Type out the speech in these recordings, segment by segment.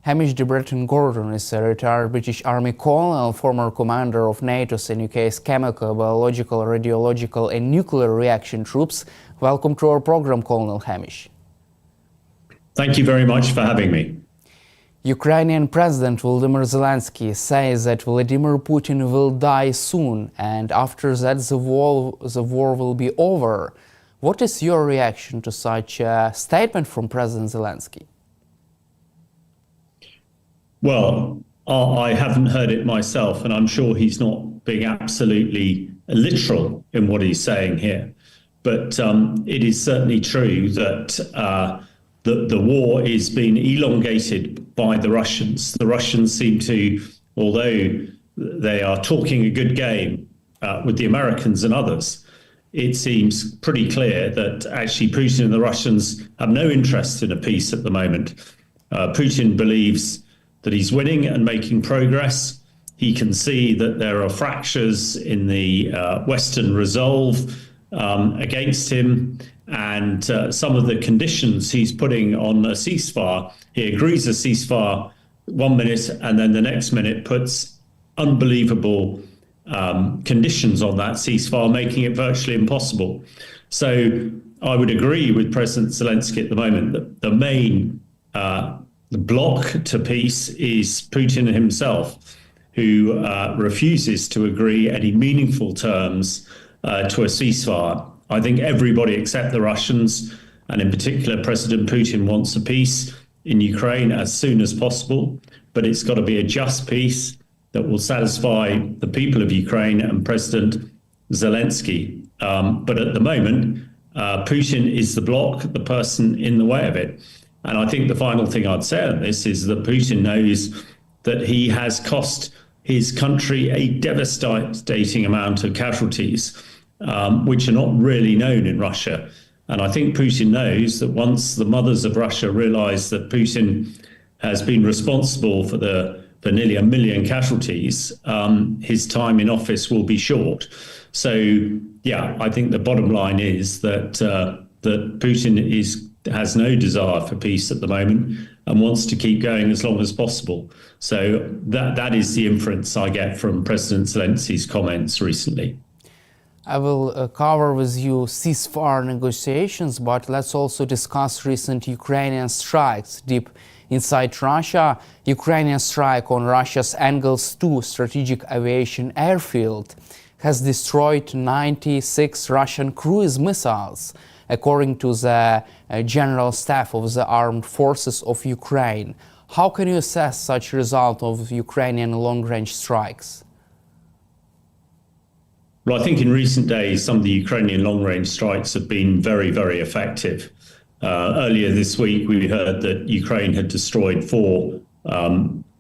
Hamish de Bretton-Gordon is a retired British Army colonel, former commander of NATO's and UK's chemical, biological, radiological and nuclear reaction troops. Welcome to our program, Colonel Hamish. Thank you very much for having me. Ukrainian President Volodymyr Zelensky says that Vladimir Putin will die soon and after that the war will be over. What is your reaction to such a statement from President Zelensky? Well, I haven't heard it myself, and I'm sure he's not being absolutely literal in what he's saying here. But it is certainly true that the war is being elongated by the Russians. The Russians seem to, although they are talking a good game with the Americans and others, it seems pretty clear that actually Putin and the Russians have no interest in a peace at the moment. Putin believes that he's winning and making progress. He can see that there are fractures in the Western resolve against him, and some of the conditions he's putting on a ceasefire. He agrees a ceasefire 1 minute and then the next minute puts unbelievable conditions on that ceasefire, making it virtually impossible. So I would agree with President Zelensky at the moment that the main the block to peace is Putin himself, who refuses to agree any meaningful terms to a ceasefire. I think everybody except the Russians, and in particular President Putin, wants a peace in Ukraine as soon as possible, but it's got to be a just peace that will satisfy the people of Ukraine and President Zelensky. But at the moment, Putin is the block, the person in the way of it. And I think the final thing I'd say on this is that Putin knows that he has cost his country a devastating amount of casualties, which are not really known in Russia. And I think Putin knows that once the mothers of Russia realize that Putin has been responsible for nearly 1 million casualties, his time in office will be short. So, yeah, I think the bottom line is that that Putin has no desire for peace at the moment and wants to keep going as long as possible. So that is the inference I get from President Zelensky's comments recently. I will cover with you ceasefire negotiations, but let's also discuss recent Ukrainian strikes deep inside Russia. Ukrainian strike on Russia's Engels 2 strategic aviation airfield has destroyed 96 Russian cruise missiles, according to the General Staff of the Armed Forces of Ukraine. How can you assess such result of Ukrainian long-range strikes? Well, I think in recent days, some of the Ukrainian long-range strikes have been very, very effective. Earlier this week, we heard that Ukraine had destroyed 4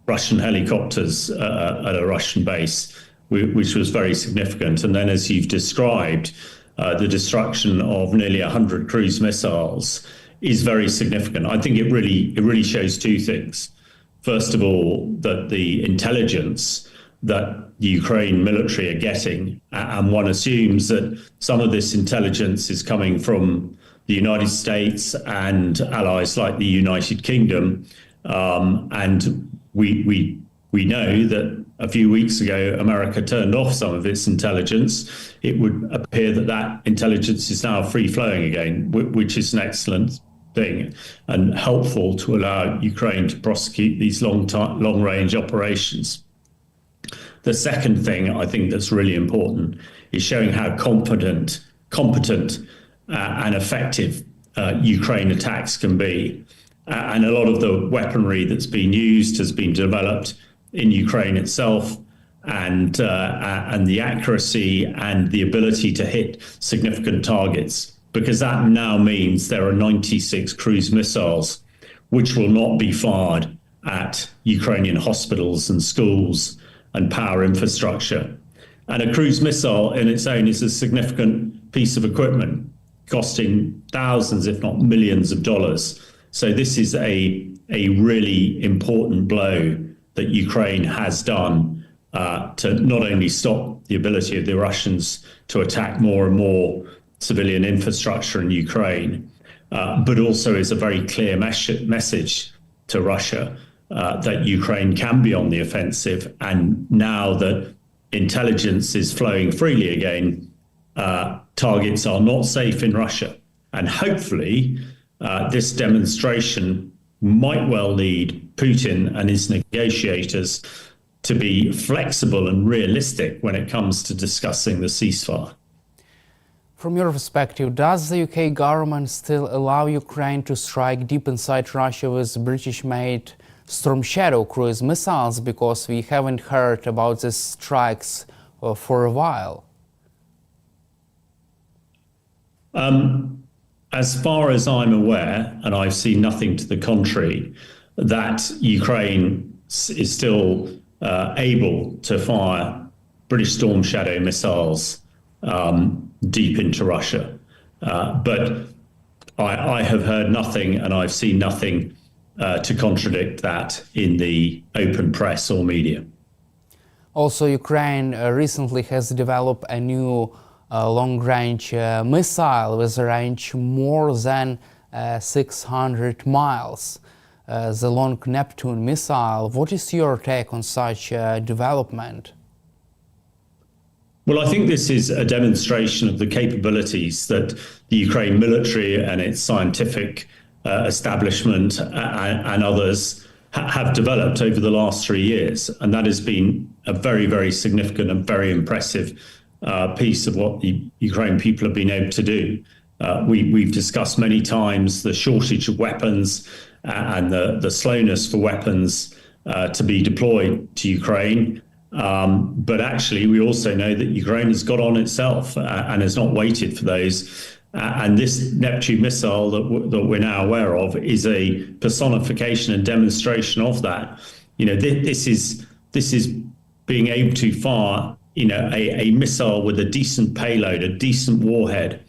Russian helicopters at a Russian base, which was very significant. And then, as you've described, the destruction of nearly 100 cruise missiles is very significant. I think it really shows 2 things. First of all, that the intelligence that the Ukraine military are getting, and one assumes that some of this intelligence is coming from the United States and allies like the United Kingdom, and we know that a few weeks ago, America turned off some of its intelligence. It would appear that that intelligence is now free-flowing again, which is an excellent thing and helpful to allow Ukraine to prosecute these long-range operations. The second thing I think that's really important is showing how competent and effective Ukraine attacks can be. And a lot of the weaponry that's been used has been developed in Ukraine itself, and the accuracy and the ability to hit significant targets, because that now means there are 96 cruise missiles which will not be fired at Ukrainian hospitals and schools and power infrastructure. And a cruise missile in its own is a significant piece of equipment, costing thousands, if not millions of dollars. So this is a really important blow that Ukraine has done to not only stop the ability of the Russians to attack more and more civilian infrastructure in Ukraine, but also is a very clear message to Russia that Ukraine can be on the offensive. And now that intelligence is flowing freely again, targets are not safe in Russia. And hopefully, this demonstration might well lead Putin and his negotiators to be flexible and realistic when it comes to discussing the ceasefire. From your perspective, does the UK government still allow Ukraine to strike deep inside Russia with British-made Storm Shadow cruise missiles? Because we haven't heard about these strikes for a while. As far as I'm aware, and I've seen nothing to the contrary, that Ukraine is still able to fire British Storm Shadow missiles deep into Russia. But I have heard nothing and I've seen nothing to contradict that in the open press or media. Also, Ukraine recently has developed a new long-range missile with a range more than 600 miles. The Long Neptune missile. What is your take on such development? Well, I think this is a demonstration of the capabilities that the Ukraine military and its scientific establishment and others have developed over the last 3 years. And that has been a very, very significant and very impressive piece of what the Ukraine people have been able to do. We've discussed many times the shortage of weapons and the slowness for weapons to be deployed to Ukraine. But actually, we also know that Ukraine has got on itself and has not waited for those. And this Neptune missile that we're now aware of is a personification and demonstration of that. You know, this is being able to fire, you know, a missile with a decent payload, a decent warhead,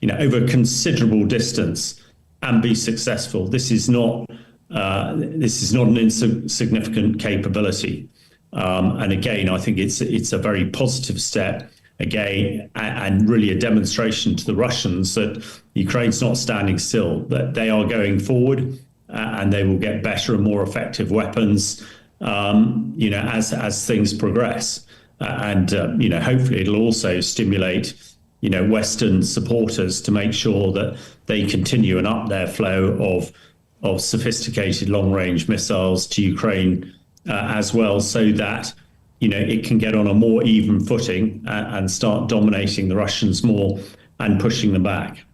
you know, over a considerable distance and be successful. This is not an insignificant capability. And again, I think it's a very positive step, again, and really a demonstration to the Russians that Ukraine's not standing still, that they are going forward and they will get better and more effective weapons, you know, as things progress. And you know, hopefully it'll also stimulate, you know, Western supporters to make sure that they continue and up their flow of sophisticated long-range missiles to Ukraine as well, so that, you know, it can get on a more even footing and start dominating the Russians more and pushing them back.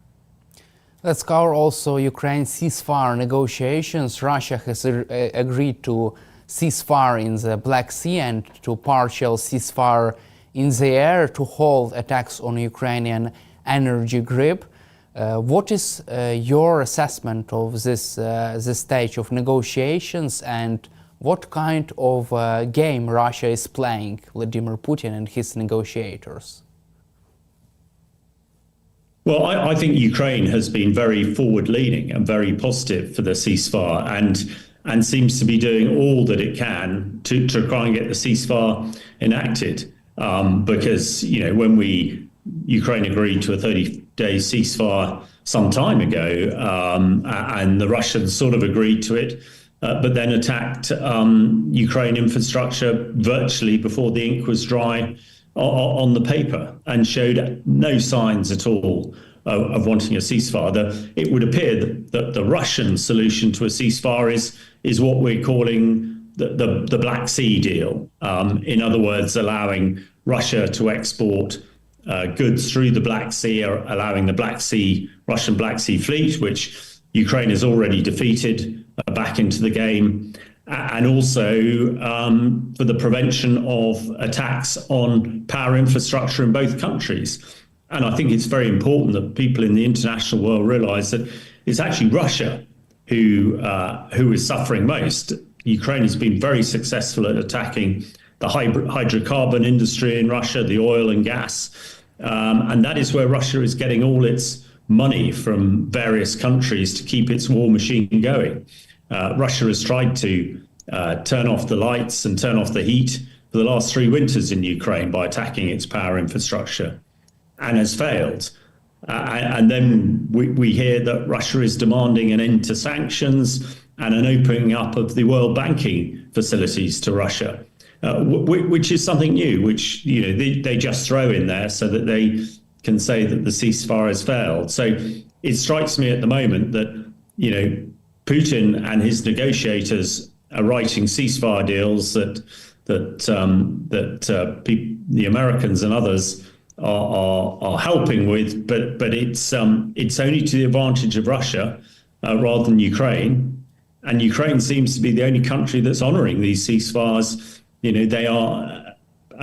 Let's cover also Ukraine's ceasefire negotiations. Russia has agreed to ceasefire in the Black Sea and to partial ceasefire in the air to halt attacks on Ukrainian energy grid. What is your assessment of this stage of negotiations, and what kind of game Russia is playing, Vladimir Putin and his negotiators? Well, I think Ukraine has been very forward-leaning and very positive for the ceasefire and seems to be doing all that it can to try and get the ceasefire enacted. Because, you know, when Ukraine agreed to a 30-day ceasefire some time ago, and the Russians sort of agreed to it, but then attacked Ukraine infrastructure virtually before the ink was dry on the paper, and showed no signs at all of wanting a ceasefire. It would appear that the Russian solution to a ceasefire is what we're calling the Black Sea deal. In other words, allowing Russia to export goods through the Black Sea, or allowing the Russian Black Sea fleet, which Ukraine has already defeated, back into the game, and also for the prevention of attacks on power infrastructure in both countries. And I think it's very important that people in the international world realize that it's actually Russia who is suffering most. Ukraine has been very successful at attacking the hydrocarbon industry in Russia, the oil and gas, and that is where Russia is getting all its money from various countries to keep its war machine going. Russia has tried to turn off the lights and turn off the heat for the last 3 winters in Ukraine by attacking its power infrastructure, and has failed. And then we hear that Russia is demanding an end to sanctions and an opening up of the world banking facilities to Russia, which is something new, which they just throw in there so that they can say that the ceasefire has failed. So it strikes me at the moment that Putin and his negotiators are writing ceasefire deals that the Americans and others are helping with, but it's only to the advantage of Russia rather than Ukraine, and Ukraine seems to be the only country that's honouring these ceasefires. They are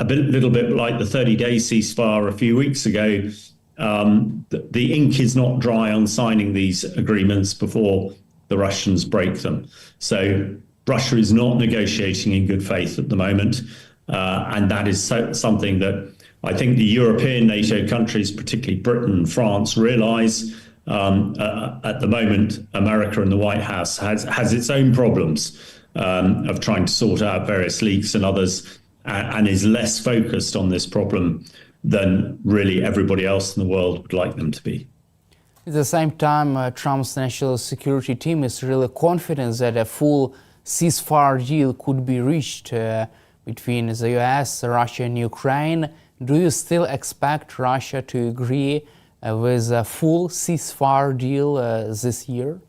little bit like the 30-day ceasefire a few weeks ago. The ink is not dry on signing these agreements before the Russians break them. So Russia is not negotiating in good faith at the moment, and that is something that I think the European NATO countries, particularly Britain and France, realise. At the moment, America and the White House has its own problems of trying to sort out various leaks and others, and is less focused on this problem than really everybody else in the world would like them to be. At the same time, Trump's national security team is really confident that a full ceasefire deal could be reached between the US, Russia and Ukraine. Do you still expect Russia to agree with a full ceasefire deal this year?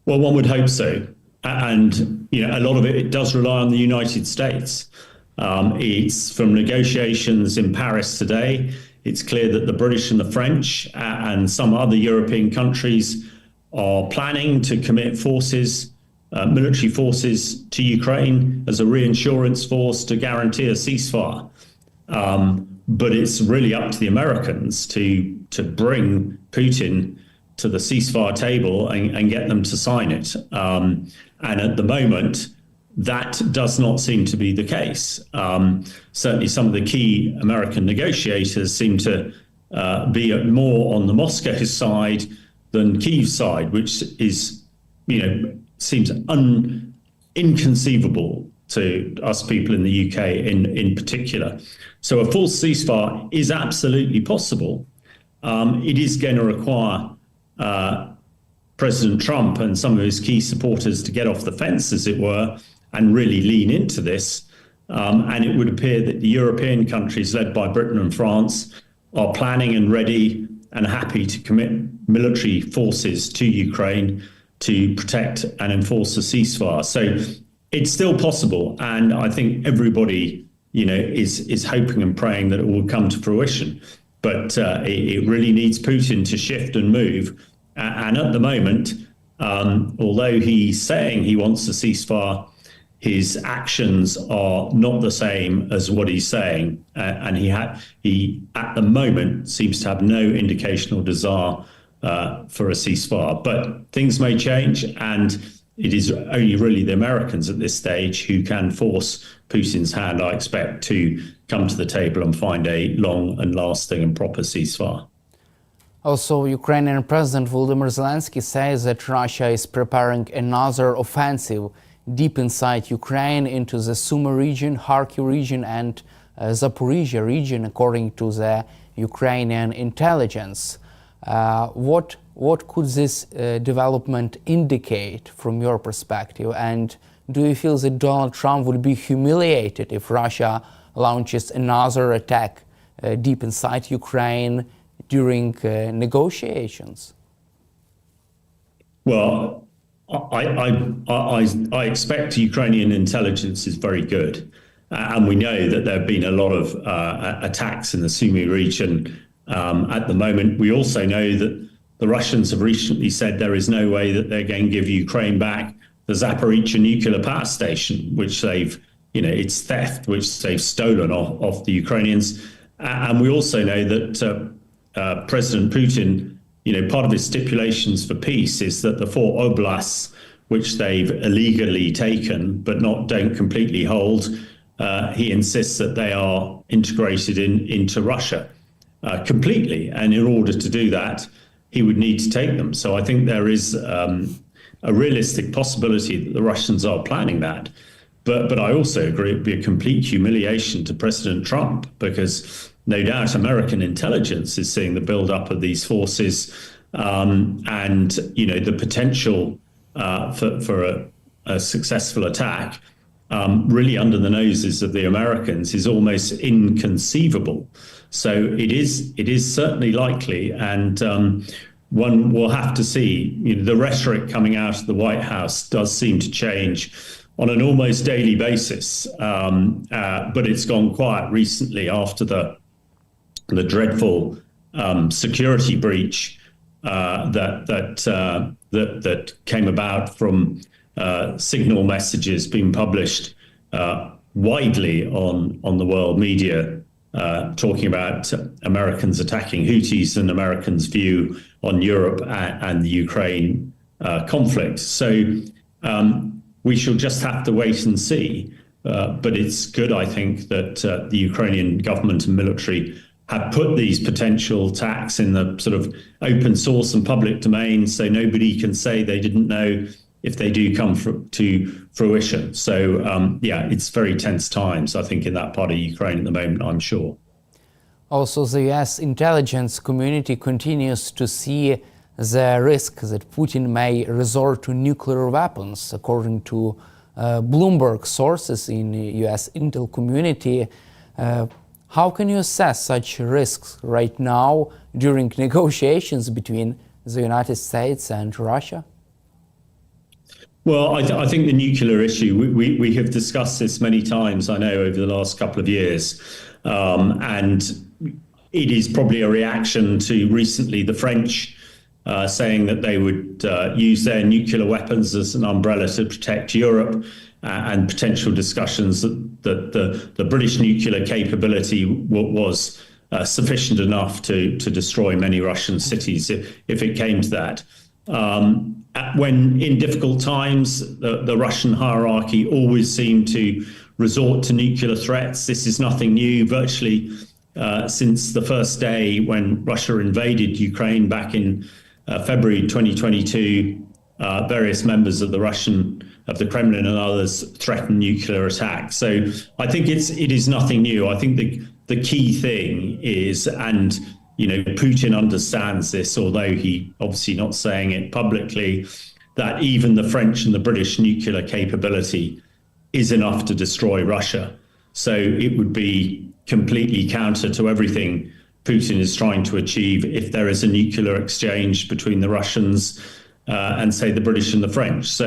Well, one would hope so. And a lot of it does rely on the United States. It's from negotiations in Paris today. It's clear that the British and the French and some other European countries are planning to commit forces, military forces to Ukraine as a reinsurance force to guarantee a ceasefire. But it's really up to the Americans to bring Putin to the ceasefire table and get them to sign it. And at the moment, that does not seem to be the case. Certainly some of the key American negotiators seem to be more on the Moscow side than Kyiv's side, which is, seems inconceivable to us people in the UK in particular. So a full ceasefire is absolutely possible. It is going to require President Trump and some of his key supporters to get off the fence, as it were, and really lean into this. And it would appear that the European countries, led by Britain and France, are planning and ready and happy to commit military forces to Ukraine to protect and enforce a ceasefire. So it's still possible. And I think everybody, is hoping and praying that it will come to fruition. But it really needs Putin to shift and move. And at the moment, although he's saying he wants a ceasefire, his actions are not the same as what he's saying. And he at the moment seems to have no indication or desire for a ceasefire. But things may change, and it is only really the Americans at this stage who can force Putin's hand, I expect, to come to the table and find a long and lasting and proper ceasefire. Also, Ukrainian President Volodymyr Zelensky says that Russia is preparing another offensive deep inside Ukraine into the Sumy region, Kharkiv region and Zaporizhia region, according to the Ukrainian intelligence. What could this development indicate from your perspective? And do you feel that Donald Trump would be humiliated if Russia launches another attack deep inside Ukraine during negotiations? Well, I expect Ukrainian intelligence is very good. And we know that there have been a lot of attacks in the Sumy region at the moment. We also know that the Russians have recently said there is no way that they're going to give Ukraine back the Zaporizhia nuclear power station, which they've, it's theft, which they've stolen off the Ukrainians. And we also know that President Putin, part of his stipulations for peace is that the 4 oblasts, which they've illegally taken but don't completely hold, he insists that they are integrated into Russia completely. And in order to do that, he would need to take them. So I think there is a realistic possibility that the Russians are planning that. But I also agree it would be a complete humiliation to President Trump, because no doubt American intelligence is seeing the build-up of these forces and, the potential for a successful attack, really under the noses of the Americans, is almost inconceivable. So it is certainly likely, and one will have to see. The rhetoric coming out of the White House does seem to change on an almost daily basis, but it's gone quiet recently after the dreadful security breach that came about from signal messages being published widely on the world media, talking about Americans attacking Houthis and Americans' view on Europe and the Ukraine conflict. So we shall just have to wait and see. But it's good, I think, that the Ukrainian government and military have put these potential attacks in the sort of open source and public domain, so nobody can say they didn't know if they do come to fruition. So, it's very tense times, I think, in that part of Ukraine at the moment, I'm sure. Also, the US intelligence community continues to see the risk that Putin may resort to nuclear weapons. According to Bloomberg sources in the US intel community, how can you assess such risks right now during negotiations between the United States and Russia? Well, I think the nuclear issue, we have discussed this many times, I know, over the last couple of years. And it is probably a reaction to recently the French saying that they would use their nuclear weapons as an umbrella to protect Europe, and potential discussions that the British nuclear capability was sufficient enough to destroy many Russian cities if it came to that. When in difficult times, the Russian hierarchy always seemed to resort to nuclear threats. This is nothing new. Virtually since the first day when Russia invaded Ukraine back in February 2022, various members of the Kremlin and others threatened nuclear attacks. So I think it is nothing new. I think the key thing is, and Putin understands this, although he obviously not saying it publicly, that even the French and the British nuclear capability is enough to destroy Russia. So it would be completely counter to everything Putin is trying to achieve if there is a nuclear exchange between the Russians and, say, the British and the French.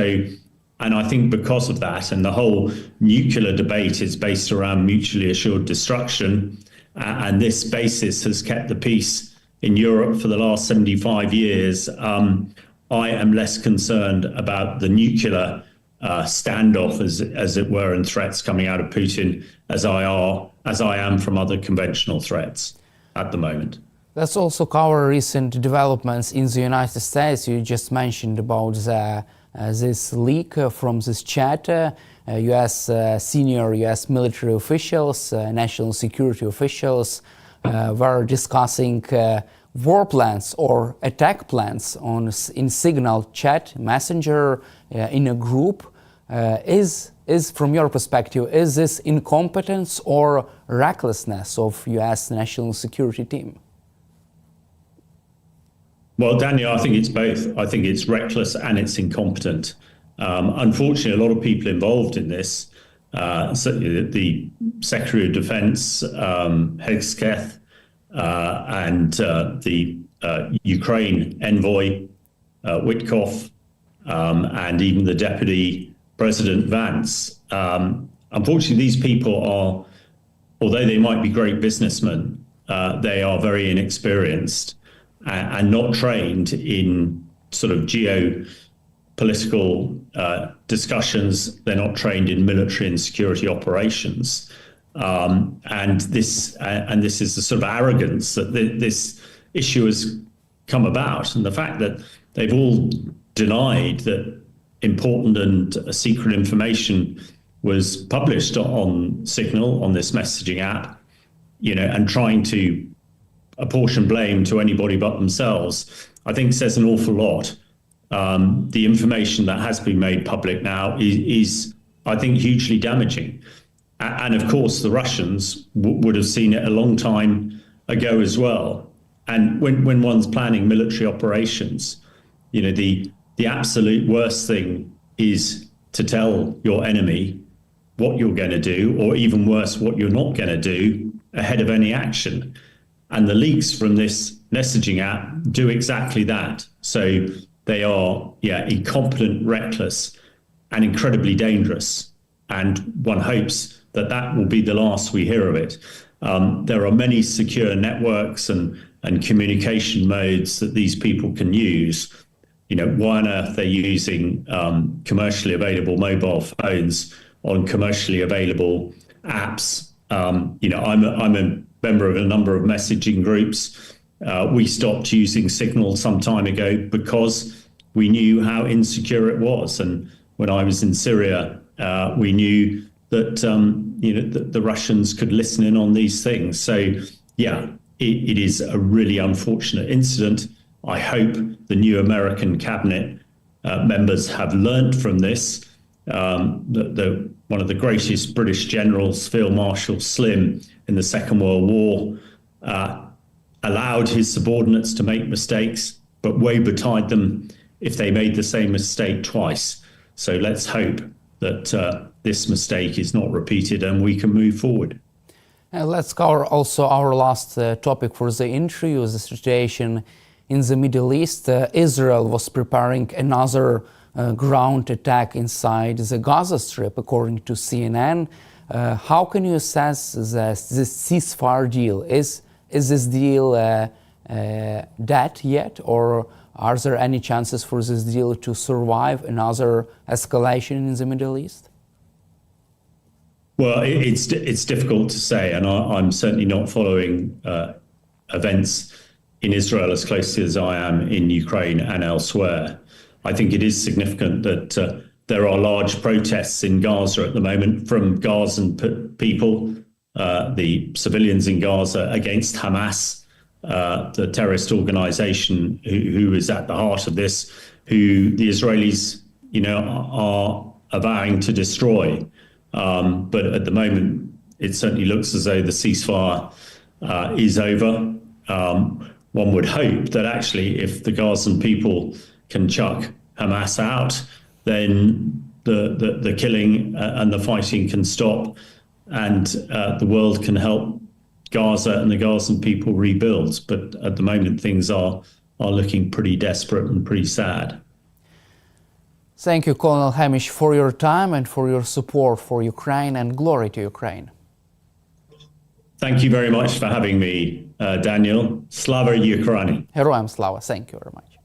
And I think because of that, and the whole nuclear debate is based around mutually assured destruction, and this basis has kept the peace in Europe for the last 75 years, I am less concerned about the nuclear standoff, as it were, and threats coming out of Putin as I am from other conventional threats at the moment. Let's also cover recent developments in the United States. You just mentioned about this leak from this chat. Senior U.S. military officials, national security officials were discussing war plans or attack plans in Signal chat messenger in a group. Is from your perspective, is this incompetence or recklessness of U.S. national security team? Well, Daniel, I think it's both. I think it's reckless and it's incompetent. Unfortunately, a lot of people involved in this, the Secretary of Defense, Hegsketh, and the Ukraine envoy, Witkoff, and even the Deputy President Vance. Unfortunately, these people are, although they might be great businessmen, they are very inexperienced and not trained in sort of geopolitical discussions. They're not trained in military and security operations. And this is the sort of arrogance that this issue has come about, and the fact that they've all denied that important and secret information was published on Signal, on this messaging app, and trying to apportion blame to anybody but themselves, I think says an awful lot. The information that has been made public now is I think, hugely damaging. And of course, the Russians would have seen it a long time ago as well. And when one's planning military operations, the the absolute worst thing is to tell your enemy what you're going to do, or even worse, what you're not going to do ahead of any action. And the leaks from this messaging app do exactly that. So they are, incompetent, reckless, and incredibly dangerous. And one hopes that that will be the last we hear of it. There are many secure networks and communication modes that these people can use. Why on earth they're using commercially available mobile phones on commercially available apps? I'm a member of a number of messaging groups. We stopped using Signal some time ago because we knew how insecure it was. And when I was in Syria, we knew that the Russians could listen in on these things. So, it is a really unfortunate incident. I hope the new American cabinet members have learned from this. One of the greatest British generals, Field Marshal Slim, in the Second World War, allowed his subordinates to make mistakes, but woe betide them if they made the same mistake twice. So let's hope that this mistake is not repeated and we can move forward. Let's cover also our last topic for the interview, the situation in the Middle East. Israel was preparing another ground attack inside the Gaza Strip, according to CNN. How can you assess this ceasefire deal? Is this deal dead yet, or are there any chances for this deal to survive another escalation in the Middle East? Well, it's difficult to say, and I'm certainly not following events in Israel as closely as I am in Ukraine and elsewhere. I think it is significant that there are large protests in Gaza at the moment from Gazan people, the civilians in Gaza, against Hamas, the terrorist organization who is at the heart of this, who the Israelis, are avowing to destroy. But at the moment, it certainly looks as though the ceasefire is over. One would hope that actually, if the Gazan people can chuck Hamas out, then the killing and the fighting can stop, and the world can help Gaza and the Gazan people rebuild. But at the moment, things are looking pretty desperate and pretty sad. Thank you, Colonel Hamish, for your time and for your support for Ukraine, and glory to Ukraine. Thank you very much for having me, Daniel. Slava Ukraini. Героям слава. Thank you very much.